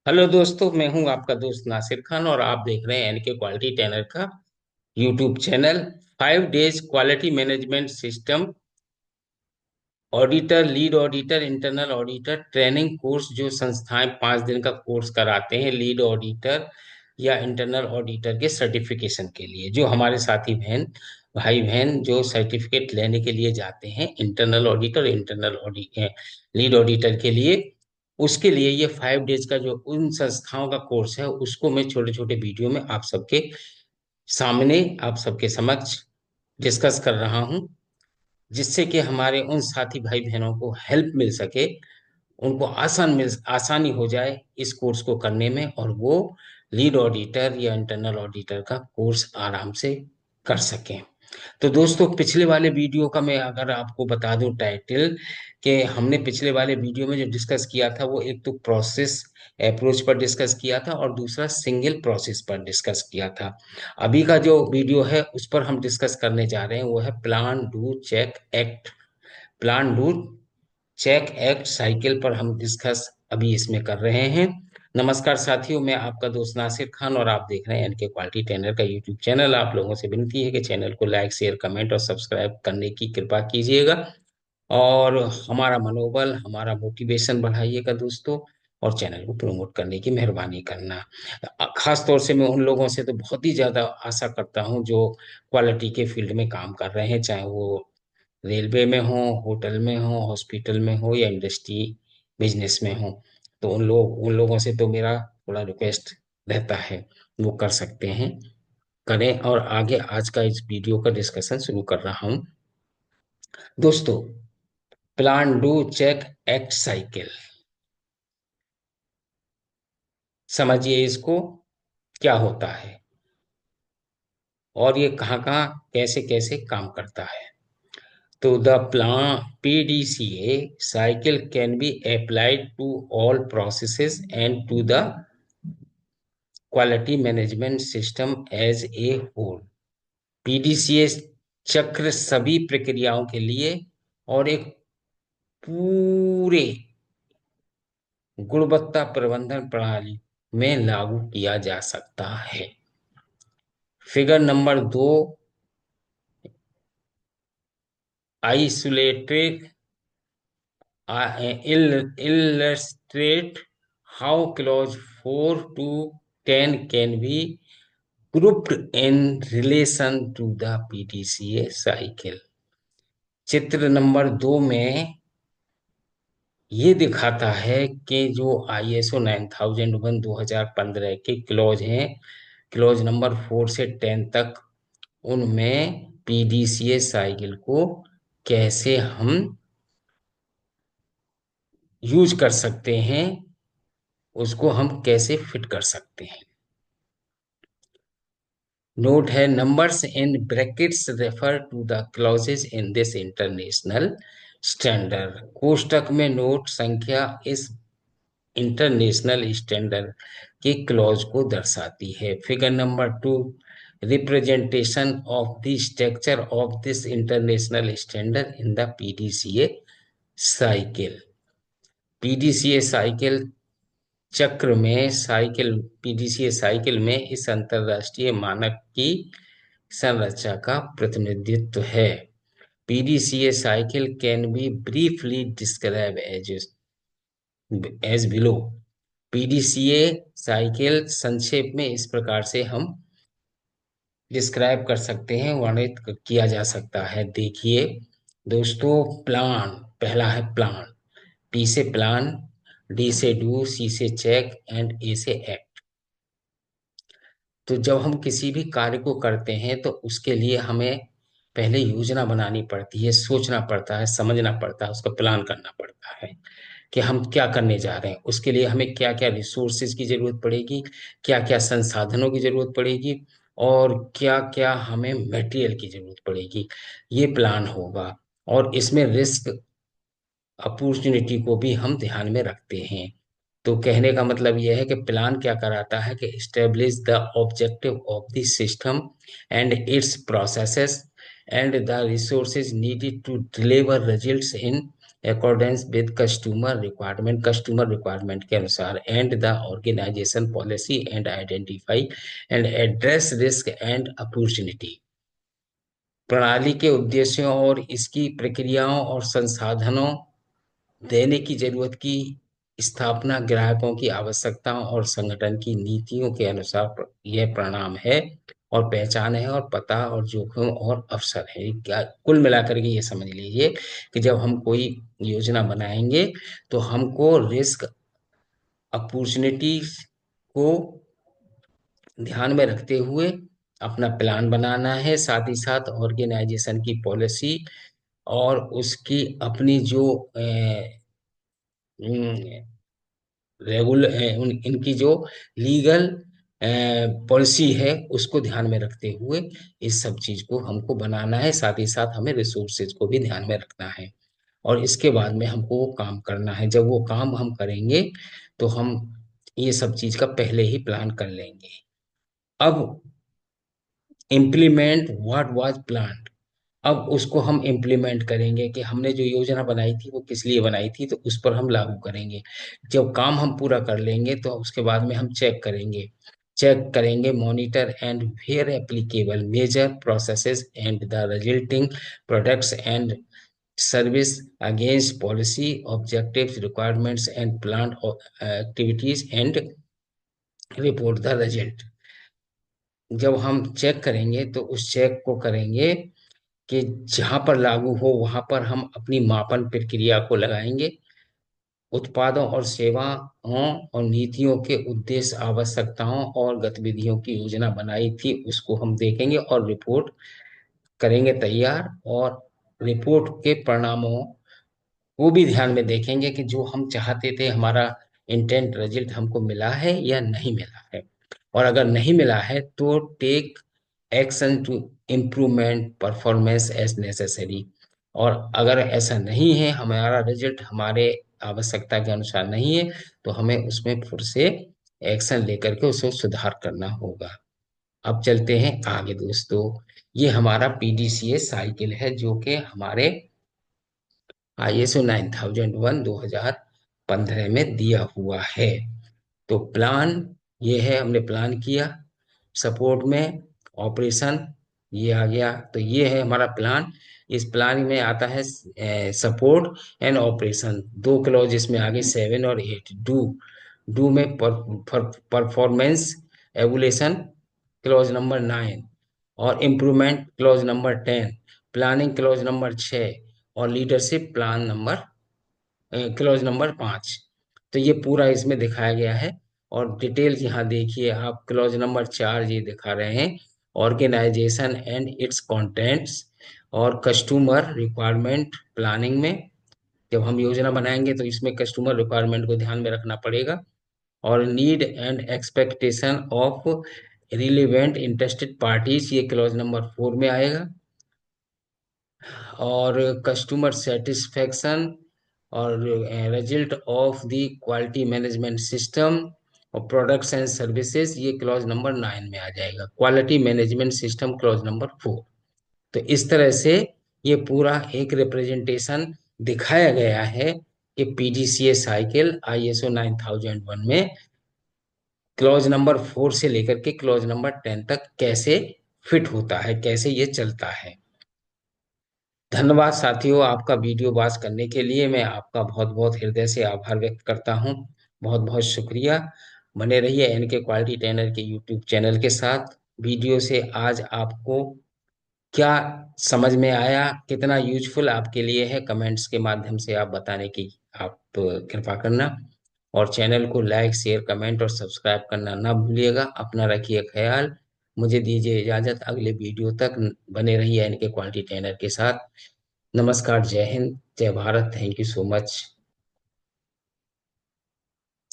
Hello दोस्तों, मैं हूं आपका दोस्त नासिर खान और आप देख रहे हैं एनके क्वालिटी ट्रेनर का YouTube channel. 5 days quality management system auditor, lead auditor, internal auditor training course जो संस्थाएं 5 दिन का कोर्स कराते हैं लीड ऑडिटर या इंटरनल ऑडिटर के सर्टिफिकेशन के लिए, जो हमारे साथी बहन भाई बहन जो सर्टिफिकेट लेने के लिए जाते हैं internal auditor, internal audit, lead auditor के लिए। उसके लिए ये 5 डेज का जो उन संस्थाओं का कोर्स है उसको मैं छोटे छोटे वीडियो में आप सबके सामने, आप सबके समक्ष डिस्कस कर रहा हूँ, जिससे कि हमारे उन साथी भाई बहनों को हेल्प मिल सके, उनको आसानी हो जाए इस कोर्स को करने में, और वो लीड ऑडिटर या इंटरनल ऑडिटर का कोर्स आराम से कर सकें। तो दोस्तों, पिछले वाले वीडियो का मैं अगर आपको बता दूं टाइटल, कि हमने पिछले वाले वीडियो में जो डिस्कस किया था वो एक तो प्रोसेस अप्रोच पर डिस्कस किया था और दूसरा सिंगल प्रोसेस पर डिस्कस किया था। अभी का जो वीडियो है उस पर हम डिस्कस करने जा रहे हैं वो है plan do check act. Plan do check act cycle पर हम डिस्कस अभी इसमें कर रहे हैं। नमस्कार साथियों, मैं आपका दोस्त नासिर खान और आप देख रहे हैं एनके क्वालिटी ट्रेनर का यूट्यूब चैनल। आप लोगों से विनती है कि चैनल को लाइक, शेयर, कमेंट और सब्सक्राइब करने की कृपा कीजिएगा और हमारा मनोबल, हमारा मोटिवेशन बढ़ाइएगा दोस्तों, और चैनल को प्रमोट करने की मेहरबानी करना। खास तौर से मैं उन लोगों से तो बहुत ही ज्यादा आशा करता हूं जो क्वालिटी के फील्ड में काम कर रहे हैं, चाहे वो रेलवे में हो, होटल में हो, हॉस्पिटल में हो या इंडस्ट्री बिजनेस में हो। तो उन लोगों से तो मेरा थोड़ा रिक्वेस्ट रहता है, वो कर सकते हैं, करें। और आगे आज का इस वीडियो का डिस्कशन शुरू कर रहा हूं दोस्तों। Plan do check act cycle, समझिए इसको क्या होता है और ये कहाँ कहाँ कैसे कैसे काम करता है। तो the plan PDCA cycle can be applied to all processes and to the quality management system as a whole। PDCA चक्र सभी प्रक्रियाओं के लिए और एक पूरे गुणवत्ता प्रबंधन प्रणाली में लागू किया जा सकता है। Figure number 2, isolated illustrate how clause 4 to 10 can be grouped in relation to the PDCA cycle। चित्र नंबर 2 में ये दिखाता है कि जो ISO 9001 2015 के क्लॉज हैं, क्लॉज नंबर 4 से 10 तक, उनमें PDCA साइकिल को कैसे हम यूज कर सकते हैं, उसको हम कैसे फिट कर सकते हैं। नोट है, numbers in brackets refer to the clauses in this international standard. कोष्टक में नोट संख्या इस इंटरनेशनल स्टैंडर्ड के क्लॉज को दर्शाती है। Figure number 2, representation of the structure of this international standard in the PDCA cycle. PDCA cycle चक्र में साइकिल PDCA साइकिल में इस अंतरराष्ट्रीय मानक की संरचना का प्रतिनिधित्व है। PDCA cycle can be briefly describe as below. PDCA cycle संक्षेप में इस प्रकार से हम डिस्क्राइब कर सकते हैं, वर्णित किया जा सकता है। देखिए दोस्तों, प्लान, पहला है प्लान। P से प्लान, D से डू, C से चेक एंड A से एक्ट। तो जब हम किसी भी कार्य को करते हैं तो उसके लिए हमें पहले योजना बनानी पड़ती है, सोचना पड़ता है, समझना पड़ता है, उसका प्लान करना पड़ता है कि हम क्या करने जा रहे हैं। उसके लिए हमें क्या क्या रिसोर्सेज की जरूरत पड़ेगी, क्या क्या संसाधनों की जरूरत पड़ेगी और क्या क्या हमें मटेरियल की जरूरत पड़ेगी, ये प्लान होगा। और इसमें रिस्क अपॉर्चुनिटी को भी हम ध्यान में रखते हैं। तो कहने का मतलब यह है कि प्लान क्या कराता है कि establish the objective of the system and its processes and the resources needed to deliver results in accordance with customer requirement के अनुसार, and the organisation policy and identify and address risk and opportunity. प्रणाली के उद्देश्यों और इसकी प्रक्रियाओं और संसाधनों देने की जरूरत की स्थापना, ग्राहकों की आवश्यकताओं और संगठन की नीतियों के अनुसार यह परिणाम है और पहचान है और पता और जोखिम और अवसर है। क्या कुल मिलाकर के ये समझ लीजिए कि जब हम कोई योजना बनाएंगे तो हमको रिस्क अपॉर्चुनिटीज को ध्यान में रखते हुए अपना प्लान बनाना है, साथ ही साथ ऑर्गेनाइजेशन की पॉलिसी और उसकी अपनी जो इनकी जो लीगल पॉलिसी है उसको ध्यान में रखते हुए इस सब चीज को हमको बनाना है। साथ ही साथ हमें रिसोर्सेज को भी ध्यान में रखना है और इसके बाद में हमको वो काम करना है। जब वो काम हम करेंगे तो हम ये सब चीज का पहले ही प्लान कर लेंगे। अब इम्प्लीमेंट व्हाट वाज प्लान्ड। अब उसको हम इम्प्लीमेंट करेंगे कि हमने जो योजना बनाई थी वो किस लिए बनाई थी, तो उस पर हम लागू करेंगे। जब काम हम पूरा कर लेंगे तो उसके बाद में हम चेक करेंगे monitor and where applicable measure processes and the resulting products and service against policy objectives requirements and plan activities and report the result. जब हम चेक करेंगे तो उस चेक को करेंगे कि जहां पर लागू हो वहां पर हम अपनी मापन प्रक्रिया को लगाएंगे। उत्पादों और सेवाओं और नीतियों के उद्देश्य, आवश्यकताओं और गतिविधियों की योजना बनाई थी उसको हम देखेंगे और रिपोर्ट करेंगे तैयार, और रिपोर्ट के परिणामों वो भी ध्यान में देखेंगे कि जो हम चाहते थे हमारा इंटेंट रिजल्ट हमको मिला है या नहीं मिला है। और अगर नहीं मिला है तो take action to improvement performance as necessary. और अगर ऐसा नहीं है, हमारा रिजल्ट हमारे आवश्यकता के अनुसार नहीं है, तो हमें उसमें फिर से एक्शन लेकर के उसे सुधार करना होगा। अब चलते हैं आगे दोस्तों। ये हमारा पीडीसीए साइकिल है जो कि हमारे ISO 9001 2015 में दिया हुआ है। तो प्लान ये है, हमने प्लान किया। सपोर्ट में ऑपरेशन ये आ गया, तो ये है हमारा प्लान। इस प्लान में आता है सपोर्ट एंड ऑपरेशन। दो क्लॉज इसमें आगे 7 और 8। डू में परफॉर्मेंस एवुलेशन क्लॉज नंबर 9, और improvement clause number 10, planning clause number 6, और leadership plan number clause number 5। तो ये पूरा इसमें दिखाया गया है। और डिटेल यहाँ देखिए आप, क्लॉज नंबर 4 ये दिखा रहे हैं ऑर्गेनाइजेशन एंड इट्स कंटेंट्स और कस्टमर रिक्वायरमेंट प्लानिंग में। जब हम योजना बनाएंगे तो इसमें कस्टमर रिक्वायरमेंट को ध्यान में रखना पड़ेगा। और need and expectation of relevant interested parties ये क्लॉज नंबर 4 में आएगा। और कस्टमर सेटिस्फेक्शन और result of the quality management system और प्रोडक्ट्स एंड सर्विसेज ये क्लॉज नंबर 9 में आ जाएगा। Quality management system clause number 4। तो इस तरह से ये पूरा एक रिप्रेजेंटेशन दिखाया गया है कि पीडीसीए साइकिल ISO 9001 में क्लॉज नंबर 4 से लेकर के क्लॉज नंबर 10 तक कैसे फिट होता है, कैसे ये चलता है। धन्यवाद साथियों, आपका वीडियो वॉच करने के लिए मैं आपका बहुत बहुत हृदय से आभार व्यक्त करता हूँ। बहुत बहुत शुक्रिया। बने रहिए एनके क्वालिटी ट्रेनर के यूट्यूब चैनल के साथ। वीडियो से आज आपको क्या समझ में आया, कितना यूजफुल आपके लिए है, कमेंट्स के माध्यम से आप बताने की आप कृपा करना। और चैनल को लाइक शेयर कमेंट और सब्सक्राइब करना ना भूलिएगा। अपना रखिए ख्याल। मुझे दीजिए इजाजत, अगले वीडियो तक बने रहिए इनके क्वालिटी ट्रेनर के साथ। नमस्कार, जय हिंद, जय Bharat, thank you so much.